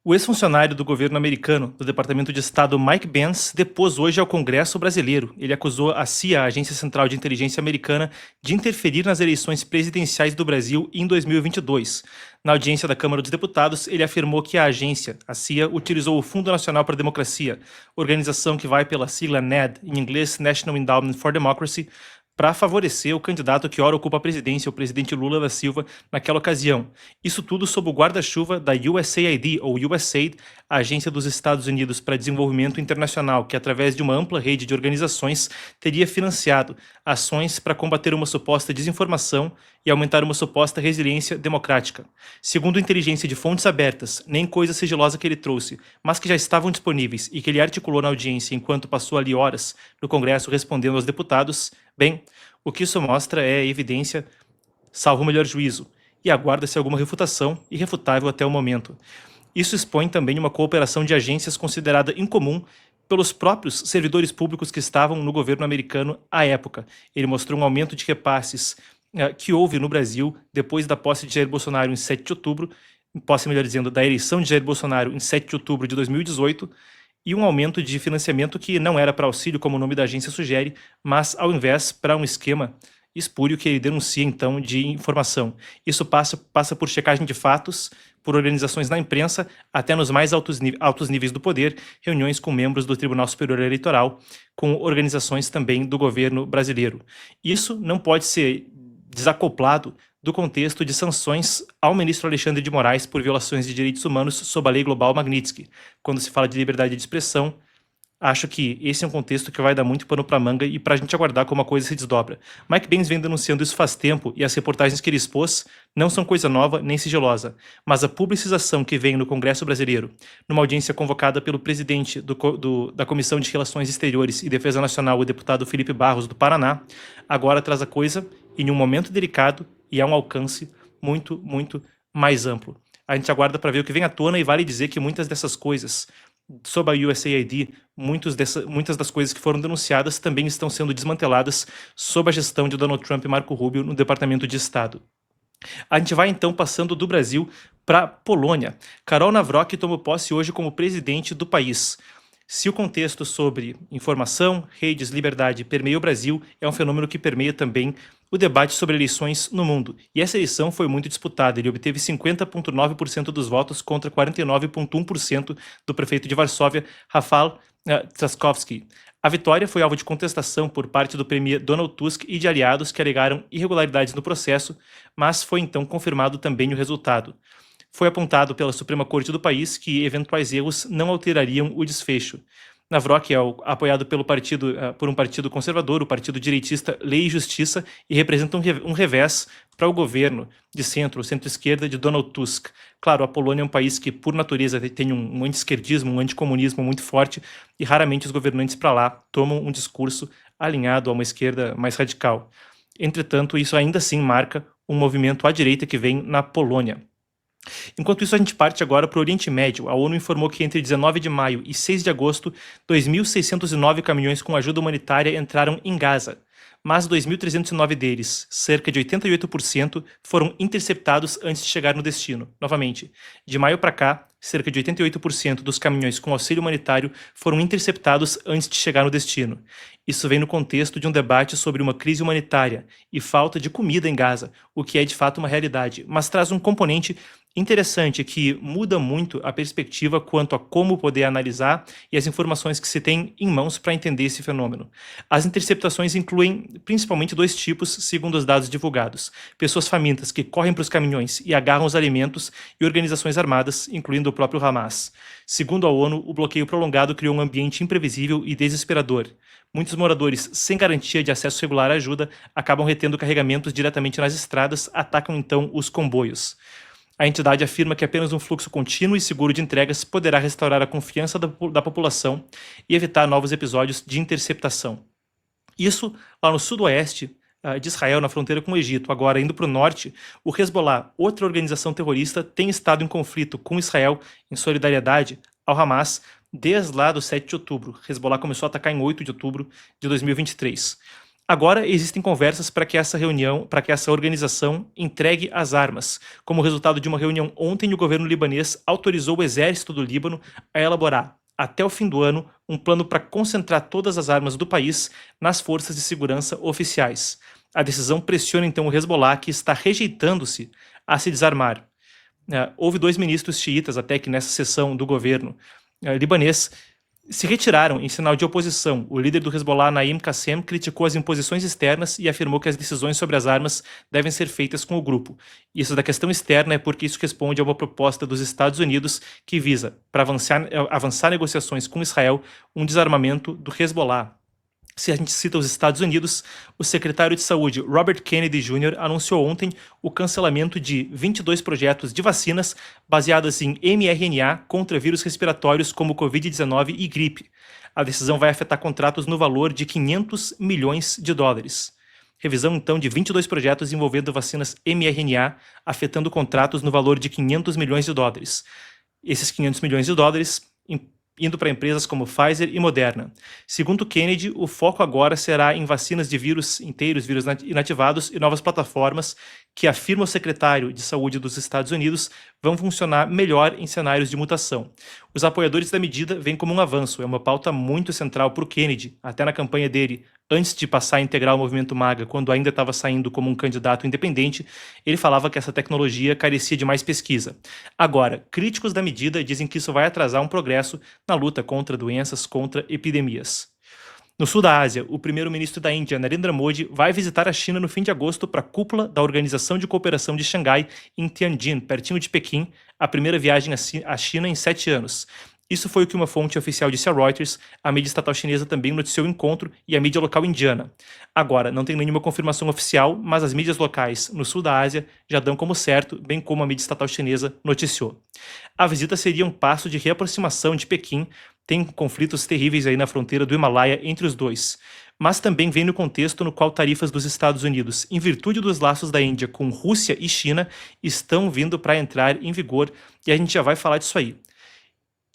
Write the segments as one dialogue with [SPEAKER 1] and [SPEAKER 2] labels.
[SPEAKER 1] O ex-funcionário do governo americano, do Departamento de Estado Mike Pence, depôs hoje ao Congresso brasileiro. Ele acusou a CIA, a Agência Central de Inteligência Americana, de interferir nas eleições presidenciais do Brasil em 2022. Na audiência da Câmara dos Deputados, ele afirmou que a agência, a CIA, utilizou o Fundo Nacional para a Democracia, organização que vai pela sigla NED, em inglês National Endowment for Democracy, para favorecer o candidato que ora ocupa a presidência, o presidente Lula da Silva, naquela ocasião. Isso tudo sob o guarda-chuva da USAID, ou USAID, a Agência dos Estados Unidos para Desenvolvimento Internacional, que, através de uma ampla rede de organizações, teria financiado ações para combater uma suposta desinformação e aumentar uma suposta resiliência democrática. Segundo inteligência de fontes abertas, nem coisa sigilosa que ele trouxe, mas que já estavam disponíveis e que ele articulou na audiência enquanto passou ali horas no Congresso respondendo aos deputados, bem, o que isso mostra é evidência, salvo o melhor juízo, e aguarda-se alguma refutação, irrefutável até o momento. Isso expõe também uma cooperação de agências considerada incomum pelos próprios servidores públicos que estavam no governo americano à época. Ele mostrou um aumento de repasses que houve no Brasil depois da posse de Jair Bolsonaro em 7 de outubro, posse, melhor dizendo, da eleição de Jair Bolsonaro em 7 de outubro de 2018, e um aumento de financiamento que não era para auxílio, como o nome da agência sugere, mas, ao invés, para um esquema espúrio que ele denuncia, então, de informação. Isso passa por checagem de fatos, por organizações na imprensa, até nos mais altos níveis do poder, reuniões com membros do Tribunal Superior Eleitoral, com organizações também do governo brasileiro. Isso não pode ser desacoplado do contexto de sanções ao ministro Alexandre de Moraes por violações de direitos humanos sob a Lei Global Magnitsky. Quando se fala de liberdade de expressão, acho que esse é um contexto que vai dar muito pano para manga e para a gente aguardar como a coisa se desdobra. Mike Pence vem denunciando isso faz tempo e as reportagens que ele expôs não são coisa nova nem sigilosa, mas a publicização que vem no Congresso brasileiro, numa audiência convocada pelo presidente da Comissão de Relações Exteriores e Defesa Nacional, o deputado Felipe Barros, do Paraná, agora traz a coisa em um momento delicado e a um alcance muito, muito mais amplo. A gente aguarda para ver o que vem à tona e vale dizer que muitas dessas coisas, sob a USAID, muitas das coisas que foram denunciadas também estão sendo desmanteladas sob a gestão de Donald Trump e Marco Rubio no Departamento de Estado. A gente vai então passando do Brasil para Polônia. Karol Nawrocki tomou posse hoje como presidente do país. Se o contexto sobre informação, redes, liberdade permeia o Brasil, é um fenômeno que permeia também o debate sobre eleições no mundo. E essa eleição foi muito disputada. Ele obteve 50,9% dos votos contra 49,1% do prefeito de Varsóvia, Rafał Trzaskowski. A vitória foi alvo de contestação por parte do premier Donald Tusk e de aliados que alegaram irregularidades no processo, mas foi então confirmado também o resultado. Foi apontado pela Suprema Corte do país que eventuais erros não alterariam o desfecho. Nawrocki é apoiado por um partido conservador, o partido direitista Lei e Justiça, e representa um revés para o governo de centro-esquerda de Donald Tusk. Claro, a Polônia é um país que, por natureza, tem um anti-esquerdismo, um anticomunismo muito forte, e raramente os governantes para lá tomam um discurso alinhado a uma esquerda mais radical. Entretanto, isso ainda assim marca um movimento à direita que vem na Polônia. Enquanto isso, a gente parte agora para o Oriente Médio. A ONU informou que entre 19 de maio e 6 de agosto, 2.609 caminhões com ajuda humanitária entraram em Gaza, mas 2.309 deles, cerca de 88%, foram interceptados antes de chegar no destino. Novamente, de maio para cá, cerca de 88% dos caminhões com auxílio humanitário foram interceptados antes de chegar no destino. Isso vem no contexto de um debate sobre uma crise humanitária e falta de comida em Gaza, o que é de fato uma realidade, mas traz um componente interessante que muda muito a perspectiva quanto a como poder analisar e as informações que se tem em mãos para entender esse fenômeno. As interceptações incluem principalmente dois tipos, segundo os dados divulgados: pessoas famintas que correm para os caminhões e agarram os alimentos, e organizações armadas, incluindo o próprio Hamas. Segundo a ONU, o bloqueio prolongado criou um ambiente imprevisível e desesperador. Muitos moradores, sem garantia de acesso regular à ajuda, acabam retendo carregamentos diretamente nas estradas, atacam então os comboios. A entidade afirma que apenas um fluxo contínuo e seguro de entregas poderá restaurar a confiança da população e evitar novos episódios de interceptação. Isso lá no sudoeste de Israel, na fronteira com o Egito. Agora, indo para o norte, o Hezbollah, outra organização terrorista, tem estado em conflito com Israel em solidariedade ao Hamas desde lá do 7 de outubro. Hezbollah começou a atacar em 8 de outubro de 2023. Agora existem conversas para que essa organização entregue as armas. Como resultado de uma reunião ontem, o governo libanês autorizou o exército do Líbano a elaborar, até o fim do ano, um plano para concentrar todas as armas do país nas forças de segurança oficiais. A decisão pressiona então o Hezbollah, que está rejeitando-se a se desarmar. Houve dois ministros xiitas até que nessa sessão do governo libanês se retiraram em sinal de oposição. O líder do Hezbollah, Naim Qassem, criticou as imposições externas e afirmou que as decisões sobre as armas devem ser feitas com o grupo. Isso da questão externa é porque isso responde a uma proposta dos Estados Unidos que visa, para avançar negociações com Israel, um desarmamento do Hezbollah. Se a gente cita os Estados Unidos, o secretário de Saúde Robert Kennedy Jr. anunciou ontem o cancelamento de 22 projetos de vacinas baseadas em mRNA contra vírus respiratórios como Covid-19 e gripe. A decisão vai afetar contratos no valor de 500 milhões de dólares. Revisão, então, de 22 projetos envolvendo vacinas mRNA, afetando contratos no valor de 500 milhões de dólares. Esses 500 milhões de dólares indo para empresas como Pfizer e Moderna. Segundo Kennedy, o foco agora será em vacinas de vírus inteiros, vírus inativados e novas plataformas que, afirma o secretário de Saúde dos Estados Unidos, vão funcionar melhor em cenários de mutação. Os apoiadores da medida veem como um avanço, é uma pauta muito central para o Kennedy, até na campanha dele, antes de passar a integrar o movimento MAGA, quando ainda estava saindo como um candidato independente, ele falava que essa tecnologia carecia de mais pesquisa. Agora, críticos da medida dizem que isso vai atrasar um progresso na luta contra doenças, contra epidemias. No sul da Ásia, o primeiro-ministro da Índia, Narendra Modi, vai visitar a China no fim de agosto para a cúpula da Organização de Cooperação de Xangai, em Tianjin, pertinho de Pequim, a primeira viagem à China em 7 anos. Isso foi o que uma fonte oficial disse a Reuters. A mídia estatal chinesa também noticiou o encontro e a mídia local indiana. Agora, não tem nenhuma confirmação oficial, mas as mídias locais no sul da Ásia já dão como certo, bem como a mídia estatal chinesa noticiou. A visita seria um passo de reaproximação de Pequim. Tem conflitos terríveis aí na fronteira do Himalaia entre os dois, mas também vem no contexto no qual tarifas dos Estados Unidos, em virtude dos laços da Índia com Rússia e China, estão vindo para entrar em vigor, e a gente já vai falar disso aí.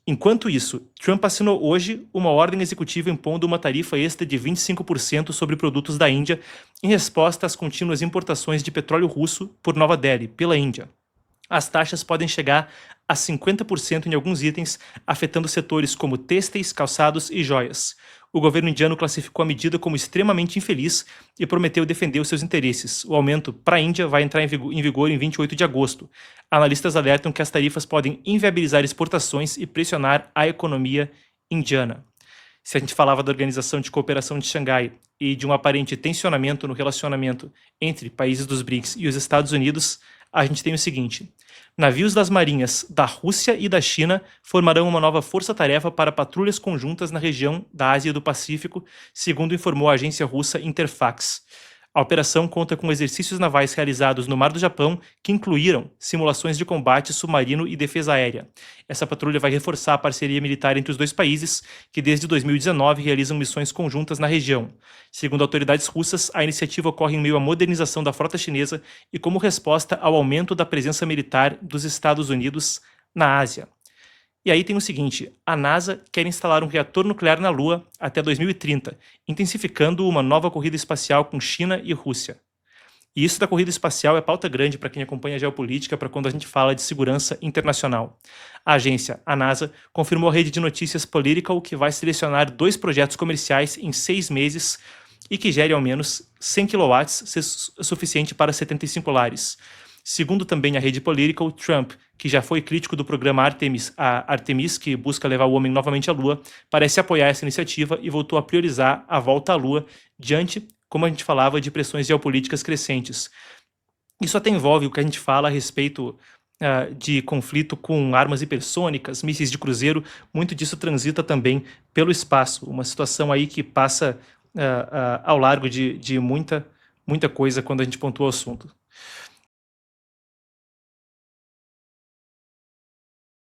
[SPEAKER 1] Enquanto isso, Trump assinou hoje uma ordem executiva impondo uma tarifa extra de 25% sobre produtos da Índia em resposta às contínuas importações de petróleo russo por Nova Delhi, pela Índia. As taxas podem chegar a 50% em alguns itens, afetando setores como têxteis, calçados e joias. O governo indiano classificou a medida como extremamente infeliz e prometeu defender os seus interesses. O aumento para a Índia vai entrar em vigor em 28 de agosto. Analistas alertam que as tarifas podem inviabilizar exportações e pressionar a economia indiana. Se a gente falava da Organização de Cooperação de Xangai e de um aparente tensionamento no relacionamento entre países dos BRICS e os Estados Unidos, a gente tem o seguinte: navios das marinhas da Rússia e da China formarão uma nova força-tarefa para patrulhas conjuntas na região da Ásia e do Pacífico, segundo informou a agência russa Interfax. A operação conta com exercícios navais realizados no Mar do Japão, que incluíram simulações de combate submarino e defesa aérea. Essa patrulha vai reforçar a parceria militar entre os dois países, que desde 2019 realizam missões conjuntas na região. Segundo autoridades russas, a iniciativa ocorre em meio à modernização da frota chinesa e como resposta ao aumento da presença militar dos Estados Unidos na Ásia. E aí tem o seguinte: a NASA quer instalar um reator nuclear na Lua até 2030, intensificando uma nova corrida espacial com China e Rússia. E isso da corrida espacial é pauta grande para quem acompanha a geopolítica, para quando a gente fala de segurança internacional. A agência, a NASA, confirmou à rede de notícias Political que vai selecionar 2 projetos comerciais em 6 meses e que gerem ao menos 100 kW, suficiente para 75 lares. Segundo também a rede Political, Trump, que já foi crítico do programa Artemis, que busca levar o homem novamente à Lua, parece apoiar essa iniciativa e voltou a priorizar a volta à Lua diante, como a gente falava, de pressões geopolíticas crescentes. Isso até envolve o que a gente fala a respeito de conflito com armas hipersônicas, mísseis de cruzeiro. Muito disso transita também pelo espaço, uma situação aí que passa ao largo de muita coisa quando a gente pontua o assunto.